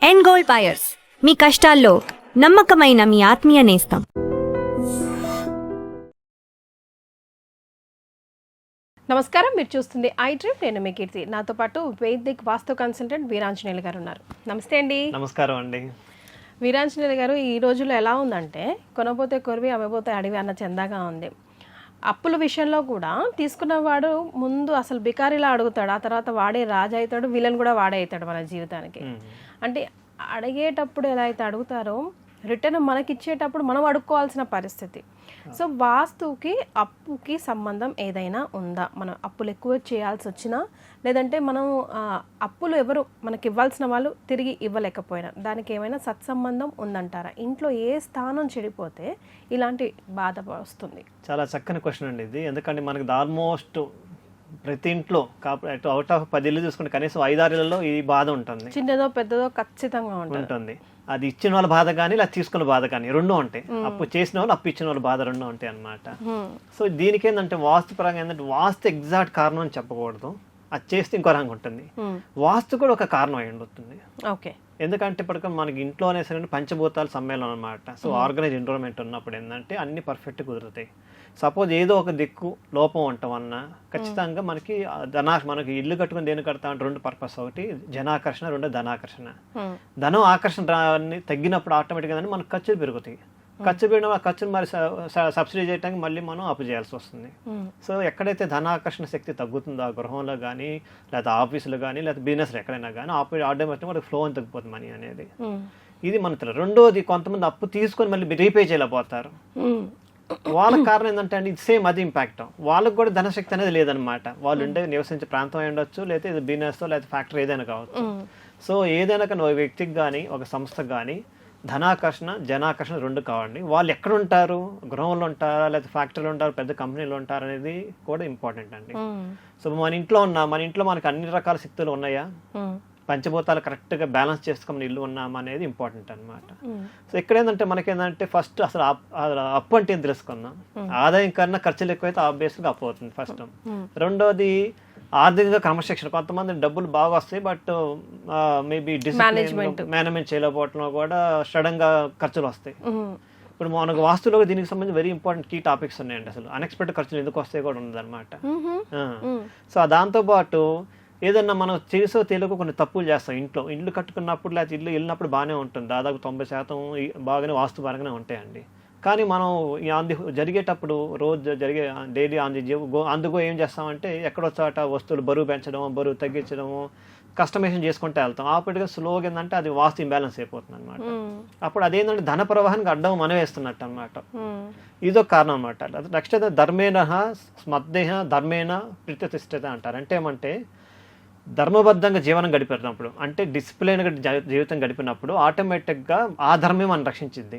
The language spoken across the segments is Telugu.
ఎండ్ గోల్డ్ బయర్స్, మీ కష్టాల్లో నమ్మకమైన మీ ఆత్మీయ నేస్తం. నమస్కారం, మీరు చూస్తుంది ఐ డ్రీమ్. నేను మీ కీర్తి. నాతో పాటు వైదిక్ వాస్తు కన్సల్టెంట్ వీరాంజనేయులు గారు ఉన్నారు. నమస్తే అండి. నమస్కారం అండి. వీరాంజనేయులు గారు, ఈ రోజుల్లో ఎలా ఉందంటే కొనపోతే కొరివి అమ్మపోతే అడివి అన్న చందాగా ఉంది. అప్పుల విషయంలో కూడా తీసుకున్నవాడు ముందు అసలు బికారిలా అడుగుతాడు, ఆ తర్వాత వాడే రాజు అవుతాడు, విలన్ కూడా వాడే అవుతాడు మన జీవితానికి. అంటే అడిగేటప్పుడు ఎలా అయితే అడుగుతారో రిటర్న్ మనకిచ్చేటప్పుడు మనం అడుక్కోవాల్సిన పరిస్థితి. సో వాస్తుకి అప్పుకి సంబంధం ఏదైనా ఉందా? మనం అప్పులు ఎక్కువ చేయాల్సి వచ్చినా, లేదంటే మనం అప్పులు ఎవరు మనకి ఇవ్వాల్సిన వాళ్ళు తిరిగి ఇవ్వలేకపోయినా దానికి ఏమైనా సత్సంబంధం ఉందంటారా? ఇంట్లో ఏ స్థానం చెడిపోతే ఇలాంటి బాధ వస్తుంది? చాలా చక్కని క్వశ్చన్ అండి ఇది. ఎందుకంటే మనకి ఆల్మోస్ట్ ప్రతి ఇంట్లో అవుట్ ఆఫ్ 10 ఇల్లు చూసుకుంటే కనీసం 5-6 ఇళ్లలో ఈ బాధ ఉంటుంది. చిన్నదో పెద్దదో ఖచ్చితంగా ఉంటుంది. అది ఇచ్చిన వాళ్ళ బాధ కానీ లేదా తీసుకున్న బాధ కానీ రెండూ ఉంటాయి. అప్పు చేసిన వాళ్ళు, అప్పు ఇచ్చిన వాళ్ళ బాధ రెండూ ఉంటాయి అన్నమాట. సో దీనికి ఏంటంటే వాస్తు పరంగా ఏంటంటే వాస్తు ఎగ్జాక్ట్ కారణం అని చెప్పకూడదు, అది చేస్తే ఇంకో రంగు ఉంటుంది. వాస్తు కూడా ఒక కారణం అయి ఉంటుంది. ఓకే. ఎందుకంటే ఇప్పటికీ మనకి ఇంట్లోనే సరే పంచభూతాల సమ్మేళనం అనమాట. సో ఆర్గనైజ్ ఎన్విరాన్మెంట్ ఉన్నప్పుడు ఏంటంటే అన్ని పర్ఫెక్ట్ కుదురుతాయి. సపోజ్ ఏదో ఒక దిక్కు లోపం ఉండటం వలన ఖచ్చితంగా మనకి మనకి ఇల్లు కట్టుకుని దేని కడతా అంటే 2 పర్పస్. ఒకటి జనాకర్షణ, 2 ధనాకర్షణ. ధనం ఆకర్షణ తగ్గినప్పుడు ఆటోమేటిక్గా మనకు ఖర్చులు పెరుగుతాయి. ఖర్చు పెరిగిన ఖర్చును మరి సబ్సిడీ చేయడానికి మళ్ళీ మనం అప్పు చేయాల్సి వస్తుంది. సో ఎక్కడైతే ధనాకర్షణ శక్తి తగ్గుతుందో ఆ గృహంలో కానీ లేదా ఆఫీసులో కానీ లేదా బిజినెస్లో ఎక్కడైనా కానీ ఆటోమేటిక్గా మనకి ఫ్లో అని తగ్గిపోతుంది మనీ అనేది. ఇది మన రెండోది, కొంతమంది అప్పు తీసుకొని మళ్ళీ రీపే చేయలేకపోతారు. వాళ్ళకి కారణం ఏంటంటే అండి ఇది సేమ్ అది ఇంపాక్ట్. వాళ్ళకి కూడా ధనశక్తి అనేది లేదనమాట. వాళ్ళు ఉండే నివసించే ప్రాంతం అయి ఉండొచ్చు, లేదా ఇది బిజినెస్ లేదా ఫ్యాక్టరీ ఏదైనా కావచ్చు. సో ఏదైనా కానీ ఒక వ్యక్తికి కానీ ఒక సంస్థకు కానీ ధనాకర్షణ జనాకర్షణ 2 కావండి. వాళ్ళు ఎక్కడ ఉంటారు, గృహంలో ఉంటారా లేదా ఫ్యాక్టరీలో ఉంటారు, పెద్ద కంపెనీలో ఉంటారు అనేది కూడా ఇంపార్టెంట్ అండి. సో మన ఇంట్లో మనకి అన్ని రకాల శక్తులు ఉన్నాయా, పంచభూతాలు కరెక్ట్గా బ్యాలెన్స్ చేసుకుని ఇల్లు ఉన్నామా అనేది ఇంపార్టెంట్ అనమాట. సో ఇక్కడ ఏంటంటే మనకేంటంటే ఫస్ట్ అసలు అప్పు అంటే ఏం తెలుసుకుందాం. ఆదాయం కన్నా ఖర్చులు ఎక్కువైతే ఆబ్వియస్గా అప్పు అవుతుంది ఫస్ట్. రెండోది ఆర్థికంగా క్రమశిక్షణ. కొంతమంది డబ్బులు బాగా వస్తాయి, బట్ మేబీ మేనేజ్మెంట్ చేయలేకపోవటంలో కూడా సడన్ గా ఖర్చులు వస్తాయి. ఇప్పుడు మనకు వాస్తులో దీనికి సంబంధించి వెరీ ఇంపార్టెంట్ కీ టాపిక్స్ ఉన్నాయండి. అసలు అన్ఎక్స్పెక్టెడ్ ఖర్చులు ఎందుకు వస్తాయి కూడా ఉన్నదన్నమాట. సో దాంతోపాటు ఏదన్నా మనం చేసో తెలియక కొన్ని తప్పులు చేస్తాం. ఇల్లు కట్టుకున్నప్పుడు లేకపోతే ఇల్లు వెళ్ళినప్పుడు బాగానే ఉంటుంది, దాదాపు 90% బాగానే వాస్తు పరంగానే ఉంటాయండి. కానీ మనం జరిగేటప్పుడు రోజు జరిగే డైలీ అందుకో ఏం చేస్తామంటే ఎక్కడో చోట వస్తువులు బరువు పెంచడం, బరువు తగ్గించడము, కస్టమైజేషన్ చేసుకుంటే వెళ్తాం. ఆపటిగా స్లోగా ఏంటంటే అది వాస్తు ఇంబ్యాలెన్స్ అయిపోతుంది అనమాట. అప్పుడు అదేంటంటే ధన ప్రవాహానికి అడ్డం మనం వేస్తున్నట్టు అనమాట. ఇదొక కారణం అనమాట. నెక్స్ట్ అయితే ధర్మేణ స్మద్దేహ ధర్మేణ ప్రతిష్ఠిత అంటారు. అంటే ఏమంటే ధర్మబద్ధంగా జీవనం గడిపినప్పుడు, అంటే డిసిప్లిన్గా జీవితం గడిపినప్పుడు ఆటోమేటిక్గా ఆ ధర్మే మనం రక్షించింది.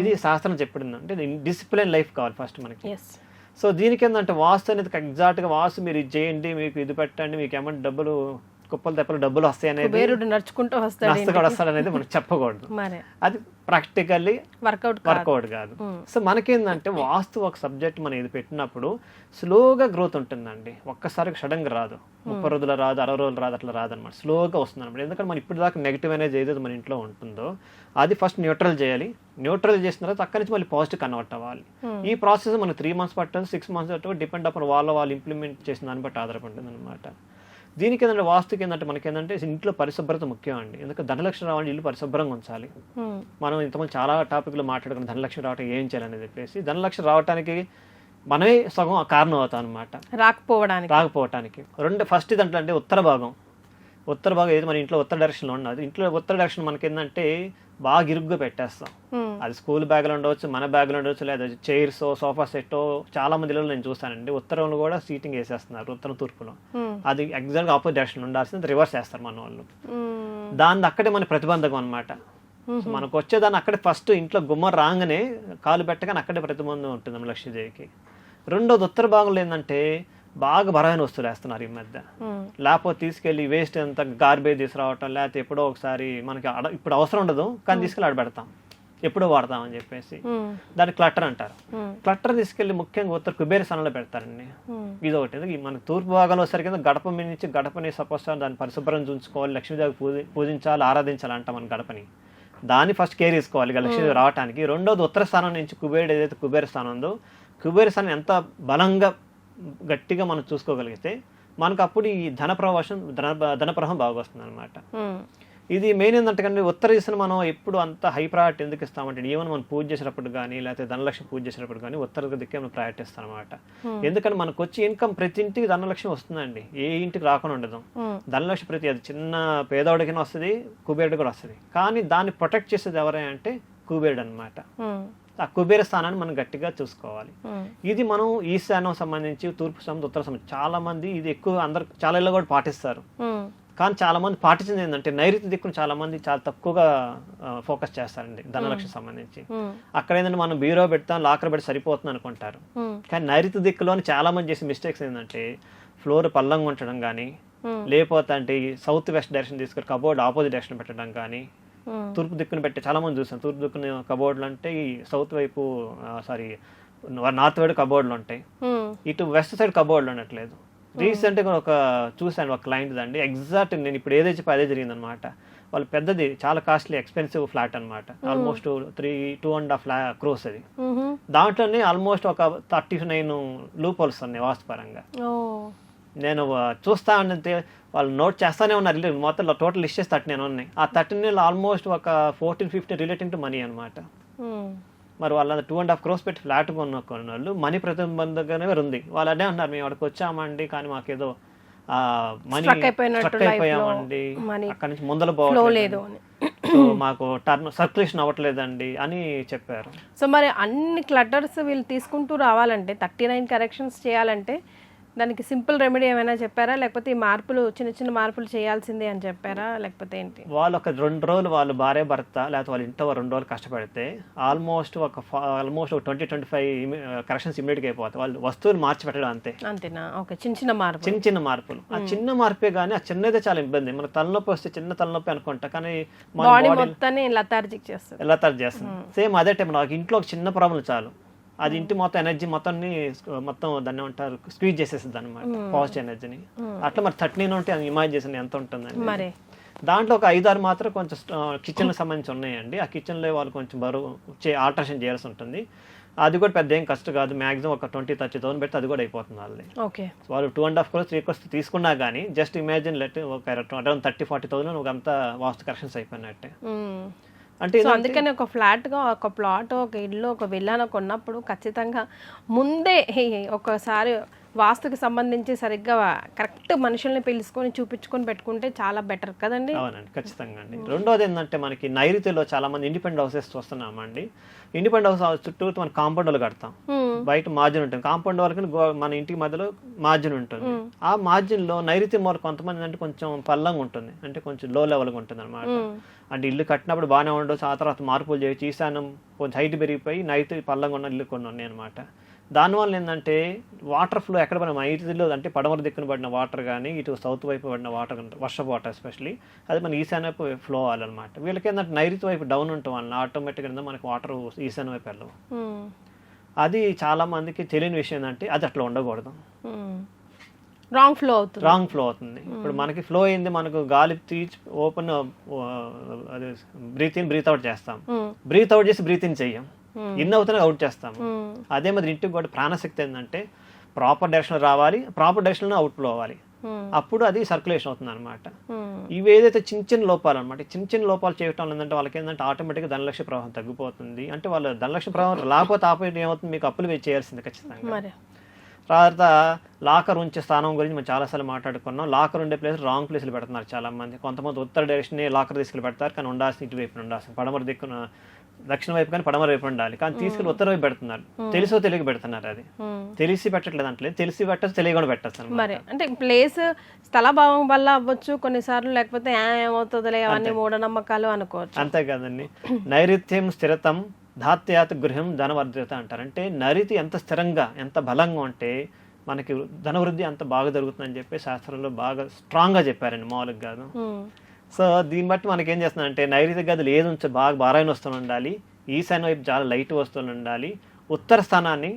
ఇది శాస్త్రం చెప్పింది. అంటే డిసిప్లిన్ లైఫ్ కావాలి ఫస్ట్ మనకి. సో దీనికి ఏంటంటే వాస్తు అనేది ఎగ్జాక్ట్గా వాస్తు మీరు ఇది చేయండి, మీకు ఇది పెట్టండి, మీకు ఏమంటే డబ్బులు కుప్పలు తెప్పలు డబ్బులు వస్తాయి అనేది నడుచుకుంటూ వస్తాడు అనేది మనం చెప్పకూడదు. అది ప్రాక్టికల్లీ వర్కౌట్ కాదు. సో మనకేందంటే వాస్తు ఒక సబ్జెక్ట్ మనం ఇది పెట్టినప్పుడు స్లోగా గ్రోత్ ఉంటుందండి. ఒక్కసారి సడన్ గా రాదు, 30 రోజులు రాదు, 60 రోజులు రాదు, అట్లా రాదనమాట. స్లోగా వస్తుంది అనమాట. ఎందుకంటే మనం ఇప్పుడు దాకా నెగిటివ్ అనేది ఏదైతే మన ఇంట్లో ఉంటుందో అది ఫస్ట్ న్యూట్రల్ చేయాలి. న్యూట్రల్ చేసిన తర్వాత అక్కడి నుంచి మళ్ళీ పాజిటివ్ కన్వర్ట్ అవ్వాలి. ఈ ప్రాసెస్ మనకు 3 months పట్టదు, 6 months పట్టదు, డిపెండ్ అప్పుడు వాళ్ళు ఇంప్లిమెంట్ చేసిన దాన్ని బట్టి ఆధారపడుతుంది అనమాట. దీనికి ఏంటంటే వాస్తుకి ఏంటంటే మనకి ఏంటంటే ఇంట్లో పరిశుభ్రత ముఖ్యం అండి. ఎందుకంటే ధనలక్ష్మి రావాలంటే ఇల్లు పరిశుభ్రంగా ఉంచాలి. మనం ఇంతకుముందు చాలా టాపిక్లు మాట్లాడుకున్నాం ధనలక్ష్మి రావటం ఏం చేయాలని చెప్పేసి. ధనలక్ష్మి రావడానికి మనమే సగం కారణం అవుతాం అనమాట, రాకపోవటానికి. ఫస్ట్ ఇదంటే అంటే ఉత్తర భాగం ఏది మన ఇంట్లో ఉత్తర డైరెక్షన్లో ఉన్నది. ఇంట్లో ఉత్తర డైరెక్షన్ మనకి ఏంటంటే బాగా ఇరుగ్గా పెట్టేస్తాం. అది స్కూల్ బ్యాగ్లో ఉండవచ్చు, మన బ్యాగ్లో ఉండవచ్చు, లేదా చైర్స్, సోఫా సెట్. చాలా మంది ఇళ్ళలో నేను చూస్తానండి ఉత్తరంలో కూడా సీటింగ్ వేసేస్తున్నారు, ఉత్తరం తూర్పులో. అది ఎగ్జాక్ట్గా ఆపోజిట్ డైరెక్షన్ ఉండాల్సింది రివర్స్ చేస్తారు మన వాళ్ళు. దాన్ని అక్కడే మన ప్రతిబంధకం అనమాట. మనకు వచ్చేదాన్ని అక్కడే ఫస్ట్ ఇంట్లో గుమ్మ రాగానే కాలు పెట్టగానే అక్కడే ప్రతిబంధం ఉంటుంది మన లక్ష్మీదేవికి. రెండోది ఉత్తర భాగంలో ఏంటంటే బాగా బలమైన వస్తువులు వేస్తున్నారు ఈ మధ్య. లేకపోతే తీసుకెళ్ళి వేస్ట్ అంతా గార్బేజ్ తీసుకురావటం, లేకపోతే ఎప్పుడో ఒకసారి మనకి ఇప్పుడు అవసరం ఉండదు కానీ తీసుకెళ్ళి ఆడబెడతాం. ఎప్పుడో వాడతామని చెప్పేసి దాన్ని క్లటర్ అంటారు. క్లటర్ తీసుకెళ్లి ముఖ్యంగా ఉత్తర కుబేర స్థానంలో పెడతారండి. ఇది ఒకటి. మన తూర్పు భాగంలో వచ్చేసరికి గడప మీద నుంచి గడపని సపోజ్ దాన్ని పరిశుభ్రం చూసుకోవాలి, లక్ష్మీదేవి పూజించాలి, ఆరాధించాలి అంట మన గడపని. దాన్ని ఫస్ట్ కేర్ తీసుకోవాలి ఇక లక్ష్మీదేవి రావడానికి. రెండోది ఉత్తర స్థానం నుంచి కుబేరుడు ఏదైతే కుబేర స్థానం ఉందో కుబేర స్థానం ఎంత బలంగా గట్టిగా మనం చూసుకోగలిగితే మనకు అప్పుడు ఈ ధనప్రవాహం బాగా వస్తుంది అనమాట. ఇది మెయిన్ ఏంటంటే కానీ ఉత్తర దిశను మనం ఎప్పుడు అంత హై ప్రయారిటీ ఎందుకు ఇస్తామంటే ఈవెన్ మనం పూజ చేసినప్పుడు కానీ లేకపోతే ధనలక్ష్మి పూజ చేసినప్పుడు కానీ ఉత్తర దిక్కే మనం ప్రయారిటీ ఇస్తాం అనమాట. ఎందుకంటే మనకు వచ్చి ఇన్కమ్ ప్రతి ఇంటికి ధనలక్ష్మి వస్తుందండి, ఏ ఇంటికి రాకుండా ఉండదు. ధనలక్ష్మి ప్రతి అది చిన్న పేదవాడికైనా వస్తుంది, కుబేరుడు కూడా వస్తుంది. కానీ దాన్ని ప్రొటెక్ట్ చేసేది ఎవరే అంటే కుబేరుడు అనమాట. ఆ కుబేర స్థానాన్ని మనం గట్టిగా చూసుకోవాలి. ఇది మనం ఈశాన్యం సంబంధించి తూర్పు సంబంధించి ఉత్తర సంబంధించి చాలా మంది ఇది ఎక్కువ అందరు చాలా ఇళ్ళు కూడా పాటిస్తారు. కానీ చాలా మంది పాటించింది ఏంటంటే నైరుతి దిక్కును చాలా మంది చాలా తక్కువగా ఫోకస్ చేస్తారండి ధనలక్ష్మి సంబంధించి. అక్కడ ఏంటంటే మనం బీరో పెడతాం లాకర్ పెట్టి సరిపోతుంది అనుకుంటారు. కానీ నైరుతి దిక్కులోని చాలా మంది చేసే మిస్టేక్స్ ఏంటంటే ఫ్లోర్ పల్లంగా ఉంచడం కానీ, లేకపోతే అంటే సౌత్ వెస్ట్ డైరెక్షన్ తీసుకొని కబోర్డ్ ఆపోజిట్ డైరెక్షన్ పెట్టడం కానీ, తూర్పు దిక్కును పెట్టి చాలా మంది చూస్తాం. తూర్పు దిక్కున కబోర్డ్లు అంటే ఈ సౌత్ వైపు నార్త్ వైపు కబోర్డ్లు ఉంటాయి, ఇటు వెస్ట్ సైడ్ కబోర్డ్లు ఉండట్లేదు. రీసెంట్గా చూశాను ఒక క్లయింట్ అండి, ఎగ్జాక్ట్ నేను ఇప్పుడు ఏదైతే చెప్పి అదే జరిగింది అనమాట. వాళ్ళు పెద్దది చాలా కాస్ట్లీ ఎక్స్పెన్సివ్ ఫ్లాట్ అనమాట, ఆల్మోస్ట్ 2.5 crores అది. దాంట్లోనే ఆల్మోస్ట్ ఒక 39 లూప్ హోల్స్ ఉన్నాయి వాస్తుపరంగా. నేను చూస్తా అంటే వాళ్ళు నోట్ చేస్తానే ఉన్నారు. మొత్తం టోటల్ లిస్ట్ చేసి 39 ఉన్నాయి. ఆ 39 ఆల్మోస్ట్ ఒక 14-15 రిలేటింగ్ టు మనీ అనమాట. మరి వాళ్ళ 2.5 crores పెట్టి ఫ్లాట్ కొన్న వాళ్ళు మనీ ప్రతిబంధకనే ఉంది. వాళ్ళు అదే అంటున్నారు, మేము అక్కడికి వచ్చామండి కానీ మాకేదో మనీ స్ట్రక్ అయిపోయామండి, అక్కడ నుంచి ముందర పోవట్లేదు, మాకు సర్క్యులేషన్ అవ్వట్లేదండి అని చెప్పారు. సో మరి అన్ని క్లటర్స్ వీళ్ళు తీసుకుంటూ రావాలంటే 39 కరెక్షన్స్ చేయాలంటే దానికి సింపుల్ రెమెడీ ఏమైనా చెప్పారా, లేకపోతే ఈ మార్పులు చిన్న చిన్న మార్పులు చేయాల్సిందే అని చెప్పారా, లేకపోతే ఏంటి? వాళ్ళు ఒక 2 రోజులు వాళ్ళు భార్య భర్త లేకపోతే వాళ్ళ ఇంట్లో 2 రోజులు కష్టపడితే ఆల్మోస్ట్ ఒక 20-25 కరెక్షన్స్ ఇమీడియట్గా అయిపోతాయి. వాళ్ళు వస్తువులు మార్చి పెట్టడం అంతేనా? ఓకే, చిన్న మార్పులు. ఆ చిన్న మార్పే కానీ ఆ చిన్నదే చాలా ఇబ్బంది. మన తలనొప్పి వస్తే చిన్న తలనొప్పి అనుకుంటా, కానీ బాడీ మొత్తాన్ని లతార్జిక్ చేస్తుంది. సేమ్ అదే టైం నాకు ఇంట్లో ఒక చిన్న ప్రాబ్లం చాలు, అది ఇంటి మొత్తం ఎనర్జీ మొత్తం దాన్ని ఏమంటారు స్క్వీజ్ చేసేస్తుంది అనమాట, పాజిటివ్ ఎనర్జీని. అట్లా మరి 39 ఉంటే ఇమాజిన్ చేసిన ఎంత ఉంటుందండి. దాంట్లో ఒక 5-6 మాత్రం కొంచెం కిచెన్కి సంబంధించి ఉన్నాయండి. ఆ కిచెన్లో వాళ్ళు కొంచెం బరువు ఆల్టరేషన్ చేయాల్సి ఉంటుంది. అది కూడా పెద్ద ఏం కష్టం కాదు, మాక్సిమం ఒక 20-30,000 పెడితే అది కూడా అయిపోతుంది వాళ్ళది. వాళ్ళు 2.5 crores 3 crores తీసుకున్నా కానీ జస్ట్ ఇమాజిన్ ఒక అరౌండ్ 30-40,000 ఒక అంతా వాస్తు కరెక్షన్స్ అయిపోయినట్టే. అంటే అందుకని ఒక ఫ్లాట్గా ఒక ప్లాట్ ఒక ఇల్లు ఒక విల్లాను కొన్నప్పుడు ఖచ్చితంగా ముందే ఒకసారి వాస్తుకి సంబంధించి సరిగ్గా కరెక్ట్ మనుషుల్ని పిలుచుకొని చూపించుకొని పెట్టుకుంటే చాలా బెటర్ కదండి. అవునండి, ఖచ్చితంగా అండి. రెండోది ఏంటంటే మనకి నైరుతిలో చాలా మంది ఇండిపెండెంట్ హౌసెస్ చూస్తున్నామండి. ఇండిపెండెంట్ హౌస్ చుట్టూ మన కాంపౌండ్ వాళ్ళు కడతాం, బయట మార్జిన్ ఉంటుంది. కాంపౌండ్ వాళ్ళకి మన ఇంటికి మధ్యలో మార్జిన్ ఉంటుంది. ఆ మార్జిన్ లో నైరుతి మూల కొంతమంది అంటే కొంచెం పల్లంగా ఉంటుంది, అంటే కొంచెం లో లెవెల్గా ఉంటుంది అనమాట. అంటే ఇల్లు కట్టినప్పుడు బాగానే ఉండొచ్చు, ఆ తర్వాత మార్పులు చేయొచ్చు. ఈశాన్యం కొంచెం హైట్ పెరిగిపోయి నైరుతి పల్లంగా ఉన్న ఇల్లు కొన్ని ఉన్నాయి అనమాట. దానివల్ల ఏంటంటే వాటర్ ఫ్లో ఎక్కడ పడిన నైరుతిలో అంటే పడమర దిక్కున పడిన వాటర్ కానీ ఇటు సౌత్ వైపు పడిన వాటర్ వర్షపు వాటర్ ఎస్పెషల్లీ అది మన ఈశాన్య వైపు ఫ్లో అవ్వాలన్నమాట. వీళ్ళకి ఏంటంటే నైరుతి వైపు డౌన్ ఉంటాం వల్ల ఆటోమేటిక్గా మనకి వాటర్ ఈశాన్య వైపు వెళ్ళవు. అది చాలా మందికి తెలియని విషయం ఏంటంటే అది అట్లా ఉండకూడదు, రాంగ్ ఫ్లో అవుతుంది. ఇప్పుడు మనకి ఫ్లో అయింది, మనకు గాలి తీసి ఓపెన్ అదే బ్రీత్ ఇన్ బ్రీత్ అవుట్ చేస్తాం, బ్రీత్ అవుట్ చేసి బ్రీత్ ఇన్ చెయ్యం, ఇన్ అవుతూనే అవుట్ చేస్తాము. అదే మరి ఇంటికి కూడా ప్రాణశక్తి ఏంటంటే ప్రాపర్ డైరెక్షన్ రావాలి, ప్రాపర్ డైరెక్షన్ అవుట్ ఫ్లో అవ్వాలి, అప్పుడు అది సర్క్యులేషన్ అవుతుంది అనమాట. ఇవి ఏదైతే చిన్న లోపాలు అనమాట, చిన్న లోపాలు చేయటం ఏంటంటే వాళ్ళకి ఏంటంటే ఆటోమేటిక్గా ధనలక్ష్మి ప్రవాహం తగ్గిపోతుంది. అంటే వాళ్ళ ధనలక్ష్మి ప్రవాహం లేకపోతే ఆపోజిట్ ఏమవుతుంది, మీకు అప్పులు చేయాల్సింది ఖచ్చితంగా. తర్వాత లాకర్ ఉంచే స్థానం గురించి మనం చాలాసార్లు మాట్లాడుకున్నాం. లాకర్ ఉండే ప్లేస్ రాంగ్ ప్లేస్లు పెడుతున్నారు చాలా మంది. కొంతమంది ఉత్తర డైరెక్షన్ లాకర్ తీసుకెళ్ళి పెడతారు, కానీ ఉండాల్సిన ఇటువైపు ఉండాల్సిన పడమర దిక్కున దక్షిణ వైపు కానీ పడమర వైపు ఉండాలి, కానీ తీసుకెళ్ళి ఉత్తర వైపు పెడుతున్నారు. తెలుసో తెలియక పెడుతున్నారు. అది తెలిసి పెట్టట్లేదు అంటే తెలిసి పెట్టచ్చు, తెలియకుండా పెట్టచ్చు మరి. అంటే ప్లేస్ స్థలభావం వల్ల అవ్వచ్చు కొన్నిసార్లు, లేకపోతే ఏమవుతుందిలే అవన్నీ మూఢనమ్మకాలు అనుకోవచ్చు. అంతే కదండి. నైరుత్యం స్థిరతం ధాత్యాత్ గృహం ధనవర్ధత అంటారు. అంటే నైరుతి ఎంత స్థిరంగా ఎంత బలంగా ఉంటే మనకి ధనవృద్ధి అంత బాగా జరుగుతుందని చెప్పి శాస్త్రంలో బాగా స్ట్రాంగ్గా చెప్పారండి, మామూలుగా కాదు. సో దీన్ని బట్టి మనకి ఏం చేస్తుందంటే నైరుతి గదులు ఏది ఉంచో బాగా బారాయణ వస్తూ ఉండాలి, ఈశాన్య వైపు చాలా లైట్ వస్తువులు ఉండాలి. ఉత్తర స్థానాన్ని,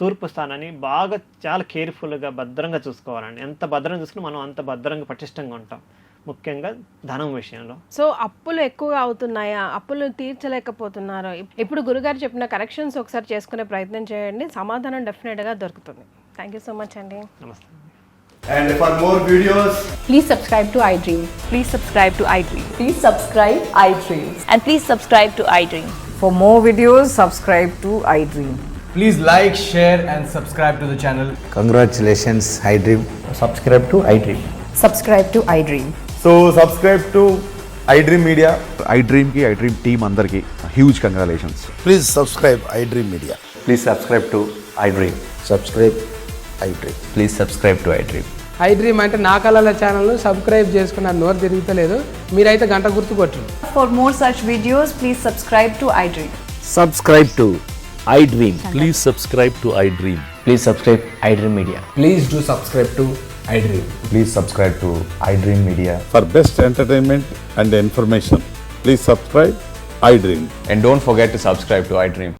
తూర్పు స్థానాన్ని బాగా చాలా కేర్ఫుల్గా భద్రంగా చూసుకోవాలండి. ఎంత భద్రంగా చూసుకుని మనం అంత భద్రంగా పటిష్టంగా ఉంటాం, ముఖ్యంగా ధనం విషయంలో. సో అప్పులు ఎక్కువగా అవుతున్నాయా, అప్పులు తీర్చలేకపోతున్నారో, ఇప్పుడు గురుగారు చెప్పిన కరెక్షన్స్ ఒకసారి చేసుకునే ప్రయత్నం చేయండి, సమాధానం డెఫినెట్గా దొరుకుతుంది. థ్యాంక్ యూ సో మచ్ అండి. నమస్తే. And for more videos, Please subscribe to iDream. Please subscribe to iDream. Please subscribe iDream. And please subscribe to iDream. For more videos, subscribe to iDream. please like, share and subscribe to the channel. Congratulations, iDream. Subscribe to iDream. Subscribe to iDream. So subscribe to iDream Media. iDream ki iDream team andarki huge congratulations. Please subscribe iDream Media. Please subscribe to iDream. Subscribe iDream. Please subscribe to iDream. iDream అంటే నా కళల ఛానల్ను సబ్స్క్రైబ్ చేసుకున్న నోరు తిరుగుతలేదు, మీరైతే గంట గుర్తు కొట్టండి. For more such videos, please subscribe to iDream. Subscribe to iDream. Please subscribe to iDream. Please subscribe iDream Media. Please do subscribe to iDream. Please subscribe to iDream Media. For best entertainment and information, please subscribe iDream. And don't forget to subscribe to iDream.